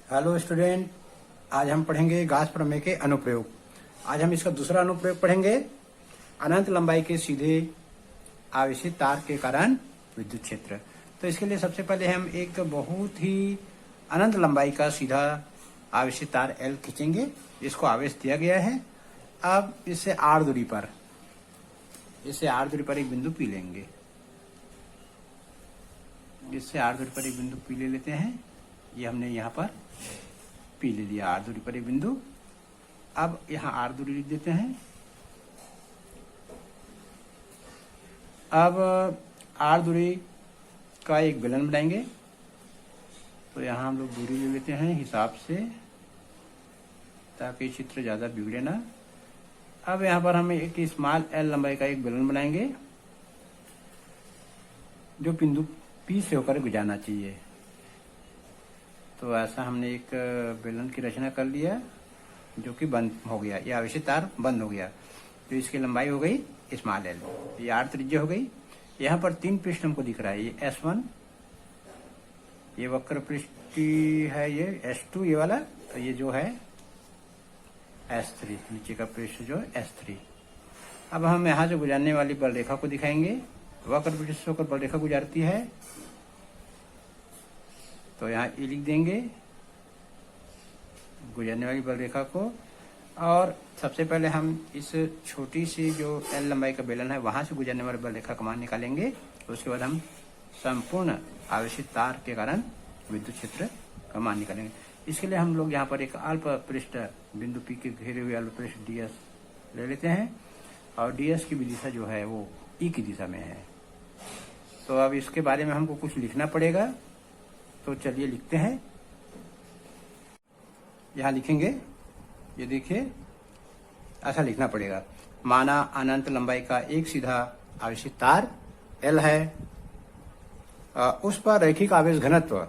Hello student, आज हम पढ़ेंगे गाउस प्रमेय के अनुप्रयोग। आज हम इसका दूसरा अनुप्रयोग पढ़ेंगे, अनंत लंबाई के सीधे आवेशित तार के कारण विद्युत क्षेत्र। तो इसके लिए सबसे पहले हम एक बहुत ही अनंत लंबाई का सीधा आवेशित तार L खींचेंगे, जिसको आवेश दिया गया है। अब इससे r दूरी पर एक बिंदु P लेंगे। इससे r दूरी पर एक बिंदु P ले लेते हैं। ये हमने यहाँ पर P ले लिया, r दूरी पर एक बिंदु। अब यहाँ r दूरी लिख देते हैं। अब r दूरी का एक बेलन बनाएंगे, तो यहाँ हम लोग दूरी ले लेते हैं हिसाब से, ताकि चित्र ज़्यादा बिगड़े ना। अब यहाँ पर हम एक स्मॉल l लंबाई का एक बेलन बनाएंगे, जो बिंदु P से होकर गुजरना चाहिए। तो ऐसा हमने एक बेलन की रचना कर लिया, जो कि बंद हो गया, ये आवेशित तार बंद हो गया। तो इसकी लंबाई हो गई स्मॉल l, ये r त्रिज्या हो गई। यहाँ पर 3 पृष्ठ हमको दिख रहा है, ये S1, ये वक्र पृष्ठ है, ये S2 ये वाला, तो ये जो है S3, नीचे का पृष्ठ जो S3। अब हम यहाँ से गुजरने वाली बल रेखा को दिखाएंगे। वक्र पृष्ठ से होकर बल रेखा गुजरती है, तो यहाँ E लिख देंगे गुजरने वाली बल रेखा को। और सबसे पहले हम इस छोटी सी जो L लंबाई का बेलन है, वहां से गुजरने वाली बल रेखा का मान निकालेंगे। उसके बाद हम संपूर्ण आवेशित तार के कारण विद्युत क्षेत्र का मान निकालेंगे। इसके लिए हम लोग यहाँ पर एक अल्प पृष्ठ बिंदु P के घेरे हुए अल्प पृष्ठ DS ले लेते हैं, और DS की भी दिशा जो है वो E की दिशा में है। तो अब इसके बारे में हमको कुछ लिखना पड़ेगा, तो चलिए लिखते हैं। यहाँ लिखेंगे, ये देखिए ऐसा लिखना पड़ेगा। माना अनंत लंबाई का एक सीधा आवेशित तार L है, उस पर रैखिक आवेश घनत्व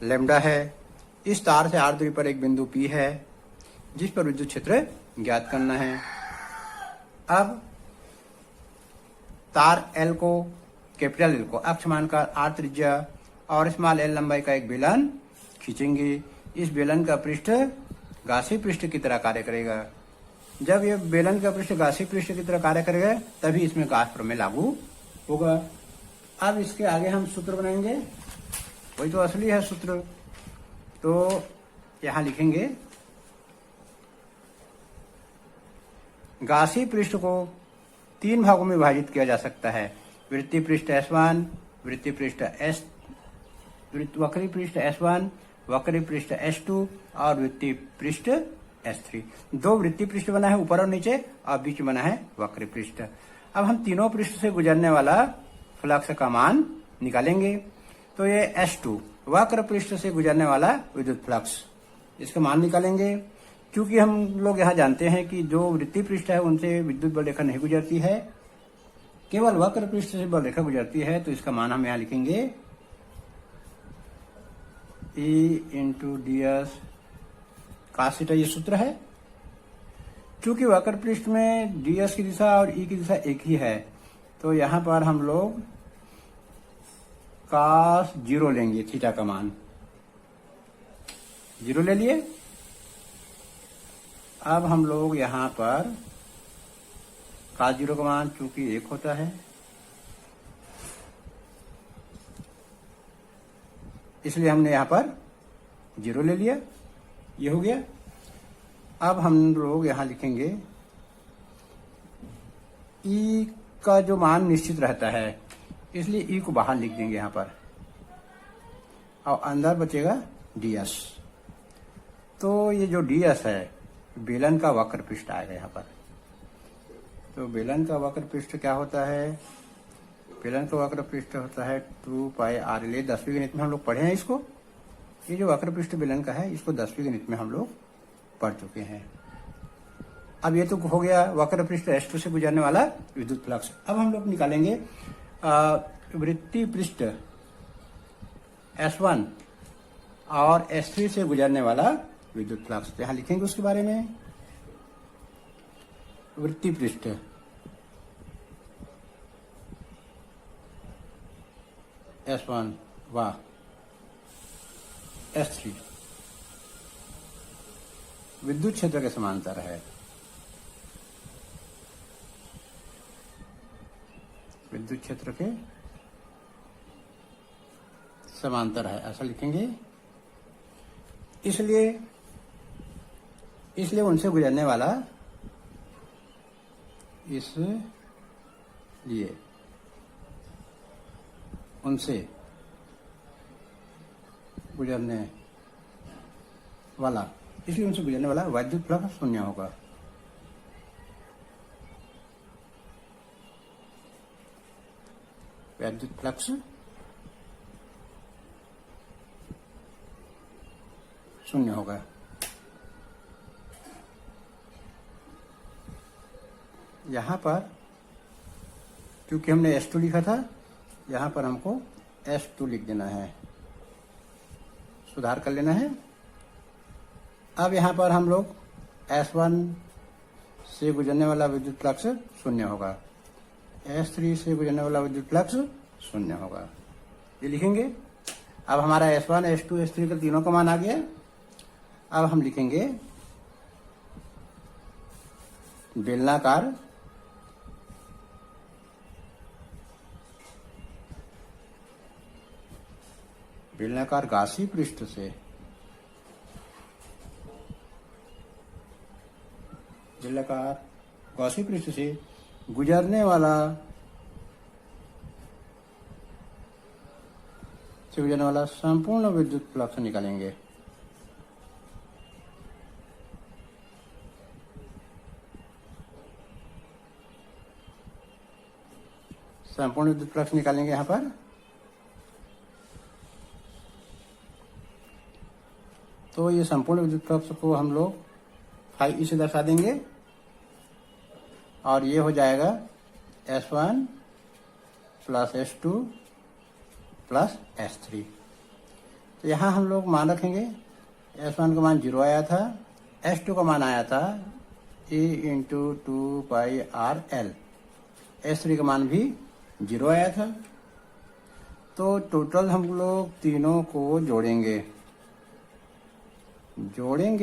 लैम्डा है। इस तार से r दूरी पर एक बिंदु P है, जिस पर विद्युत क्षेत्र ज्ञात करना है। अब तार L को, कैपिटल L को अक्ष मानकर r त्रिज्या और स्मॉल l लंबाई का एक बेलन खींचेंगे। इस बेलन का पृष्ठ घासीय पृष्ठ की तरह कार्य करेगा। जब ये बेलन का पृष्ठ घासीय पृष्ठ की तरह कार्य करेगा, तभी इसमें गाउस प्रमेय लागू होगा। अब इसके आगे हम सूत्र बनाएंगे, वही तो असली है सूत्र। तो यहाँ लिखेंगे, घासीय पृष्ठ को 3 भागों में विभाजित किया जा सकता है। वृत्तीय पृष्ठ S1, वृत्तीय पृष्ठ वक्रीय पृष्ठ S1, वक्रीय पृष्ठ S2 और वृत्तीय पृष्ठ S3। 2 वृत्तीय पृष्ठ बना है ऊपर और नीचे, और बीच में बना है वक्रीय पृष्ठ। अब हम तीनों पृष्ठ से गुजरने वाला फ्लक्स का मान निकालेंगे। तो ये S2 वक्र पृष्ठ से गुजरने वाला विद्युत फ्लक्स, इसका मान निकालेंगे। क्योंकि हम लोग यहाँ जानते हैं कि जो वृत्तीय पृष्ठ है उनसे विद्युत बल रेखा नहीं गुजरती है, केवल वक्र पृष्ठ से बल रेखा गुजरती है। तो इसका मान हम यहाँ लिखेंगे E into DS cos theta, ये सूत्र है। क्योंकि वक्र पृष्ठ में DS की दिशा और E की दिशा एक ही है, तो यहाँ पर हम लोग cos 0 लेंगे, थीटा का मान 0 ले लिए। अब हम लोग यहाँ पर cos 0 का मान चूंकि 1 होता है, इसलिए हमने यहाँ पर 0 ले लिया, ये हो गया। अब हम लोग यहाँ लिखेंगे E का जो मान निश्चित रहता है, इसलिए E को बाहर लिख देंगे यहाँ पर, और अंदर बचेगा DS। तो ये जो DS है, बेलन का वक्र पृष्ठ आएगा यहाँ पर। तो बेलन का वक्र पृष्ठ क्या होता है? बेलन का वक्र पृष्ठ होता है 2 पाई r। 10वीं गणित में हम लोग पढ़े हैं इसको। ये जो वक्र पृष्ठ बेलन का है, इसको 10वीं गणित में हम लोग पढ़ चुके हैं। अब ये तो हो गया वक्र पृष्ठ S2 से गुजरने वाला विद्युत फ्लक्स। अब हम लोग निकालेंगे वृत्तीय पृष्ठ S1 और S3 से गुजरने वाला विद्युत फ्लक्स। यहाँ लिखेंगे उसके बारे में। वृत्तीय पृष्ठ S1 व S3 विद्युत क्षेत्र के समांतर है। विद्युत क्षेत्र के समांतर है, ऐसा लिखेंगे। इसलिए उनसे गुजरने वाला, इसलिए उनसे गुजरने वाला विद्युत फ्लक्स शून्य होगा। विद्युत फ्लक्स शून्य होगा। यहां पर क्योंकि हमने S2 लिखा था, यहां पर हमको S2 लिख देना है, सुधार कर लेना है। अब यहां पर हम लोग S1 से गुजरने वाला विद्युत फ्लक्स शून्य होगा, S3 से गुजरने वाला विद्युत फ्लक्स शून्य होगा, ये लिखेंगे। अब हमारा S1, S2, S3 का तीनों का मान आ गया। अब हम लिखेंगे बेलनाकार गासी पृष्ठ से गुजरने वाला संपूर्ण विद्युत फ्लक्स निकालेंगे। संपूर्ण विद्युत फ्लक्स निकालेंगे यहां पर। तो ये संपूर्ण विद्युत फ्लक्स को हम लोग फाई ई से दर्शा देंगे और ये हो जाएगा S1 plus S2 plus S3। तो यहाँ हम लोग मान रखेंगे, S1 का मान 0 आया था, S2 का मान आया था E इंटू 2πRL, S3 का मान भी 0 आया था। तो टोटल हम लोग तीनों को जोड़ेंगे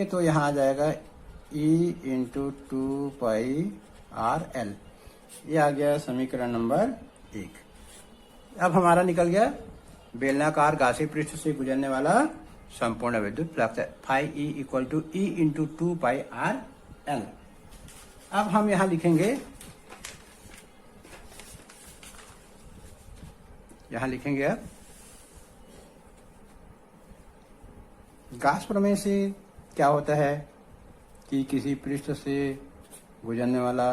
तो यहाँ आ जाएगा E इंटू 2πRL, ये आ गया समीकरण नंबर 1। अब हमारा निकल गया बेलनाकार गासी पृष्ठ से गुजरने वाला संपूर्ण विद्युत flux, phi E equal to E into 2πRL। अब हम यहाँ लिखेंगे, अब गास प्रमेय से क्या होता है कि किसी पृष्ठ से गुजरने वाला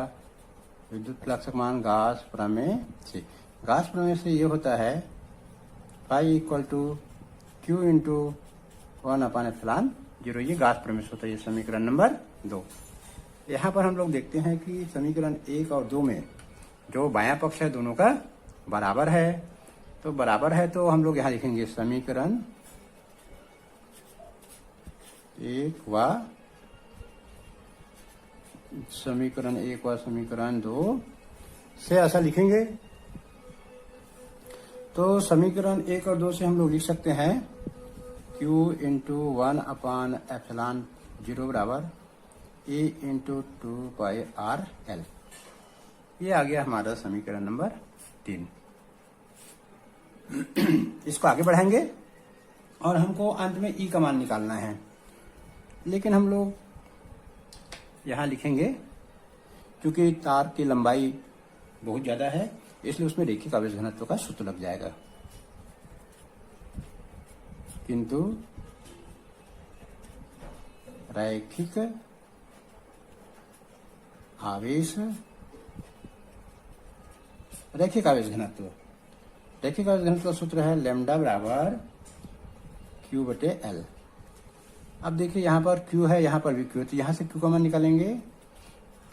विद्युत फ्लक्स का मान गास प्रमेय से ये होता है phi equal to Q into 1/ε0। ये गास प्रमेय से होता है। ये समीकरण नंबर 2। यहाँ पर हम लोग देखते हैं कि समीकरण 1 और 2 में जो बायां पक्ष है दोनों का बराबर है। तो बराबर है तो हम लोग यहाँ लिखेंगे समीकरण 1 व समीकरण 2 से ऐसा लिखेंगे। तो समीकरण 1 और 2 से हम लोग लिख सकते हैं Q इंटू 1/ε0 बराबर E इंटू 2πRL। ये आ गया हमारा समीकरण नंबर 3। इसको आगे बढ़ाएंगे और हमको अंत में E का मान निकालना है, लेकिन हम लोग यहाँ लिखेंगे क्योंकि तार की लंबाई बहुत ज्यादा है, इसलिए उसमें रैखिक आवेश घनत्व का सूत्र लग जाएगा। किंतु रैखिक आवेश घनत्व का सूत्र है लैम्डा बराबर Q/L। अब देखिए यहाँ पर Q है, यहाँ पर भी Q है, तो यहाँ से Q का मान निकालेंगे,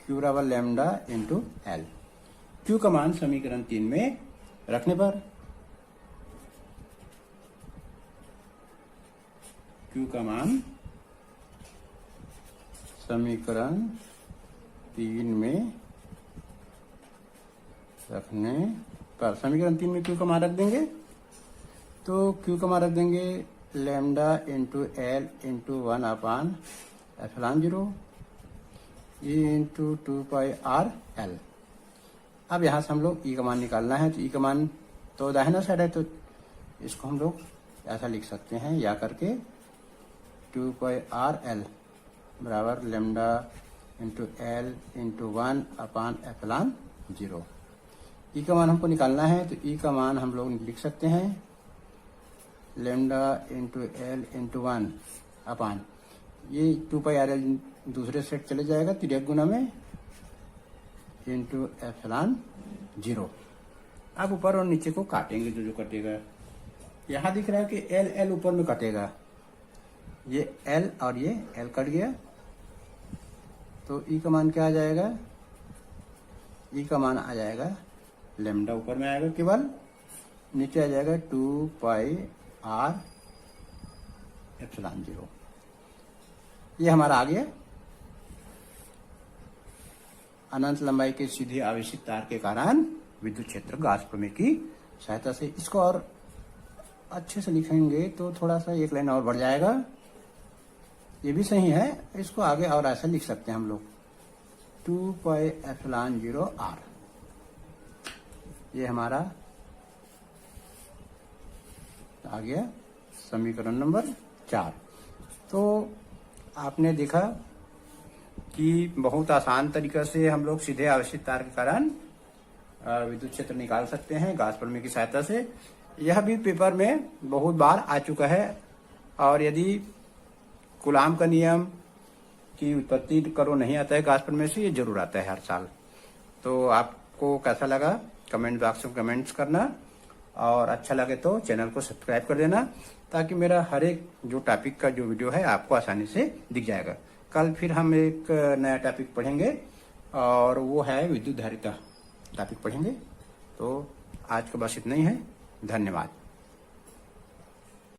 Q बराबर लैम्डा इंटू L। Q का मान समीकरण 3 में रखने पर Q का मान समीकरण 3 में रखने पर समीकरण 3 में Q का मान रख देंगे। तो Q का मान रख देंगे lambda into L into 1/ε0 epsilon 0 E into 2πr_L। अब यहाँ से हम लोग E का मान निकालना है, तो E का मान तो दाहिना साइड है, तो इसको हम लोग ऐसा लिख सकते हैं, या करके 2πr_L बराबर लेमडा इंटू L इंटू 1/एप्सिलॉन 0। E का मान हमको निकालना है, तो E का मान हम लोग लिख सकते हैं लेमडा इंटू L इंटू 1 अपान ये 2πr_L दूसरे सेट चले जाएगा, तिर्यक गुना में इंटू एप्सिलॉन 0। अब ऊपर और नीचे को काटेंगे, जो कटेगा यहाँ दिख रहा है कि L ऊपर में कटेगा, ये L और ये L कट गया, तो E का मान क्या आ जाएगा? E का मान आ जाएगा लेमडा ऊपर में आएगा केवल, नीचे आ जाएगा 2πr_0। ये हमारा आ गया अनंत लंबाई के सीधे आवेशित तार के कारण विद्युत क्षेत्र गॉस प्रमेय की सहायता से। इसको और अच्छे से लिखेंगे तो थोड़ा सा एक लाइन और बढ़ जाएगा, ये भी सही है। इसको आगे और ऐसा लिख सकते हैं हम लोग 2πε0r। ये हमारा आ गया समीकरण नंबर 4। तो आपने देखा कि बहुत आसान तरीके से हम लोग सीधे आवेशित तार के कारण विद्युत क्षेत्र निकाल सकते हैं गॉस प्रमेय की सहायता से। यह भी पेपर में बहुत बार आ चुका है, और यदि कूलाम का नियम की उत्पत्ति करो नहीं आता है गॉस प्रमेय से, ये जरूर आता है हर साल। तो आपको कैसा लगा कमेंट बॉक्स में कमेंट्स करना, और अच्छा लगे तो चैनल को सब्सक्राइब कर देना, ताकि मेरा हर एक जो टॉपिक का जो वीडियो है आपको आसानी से दिख जाएगा। कल फिर हम एक नया टॉपिक पढ़ेंगे, और वो है विद्युत धारिता टॉपिक पढ़ेंगे। तो आज का बस इतना ही है, धन्यवाद।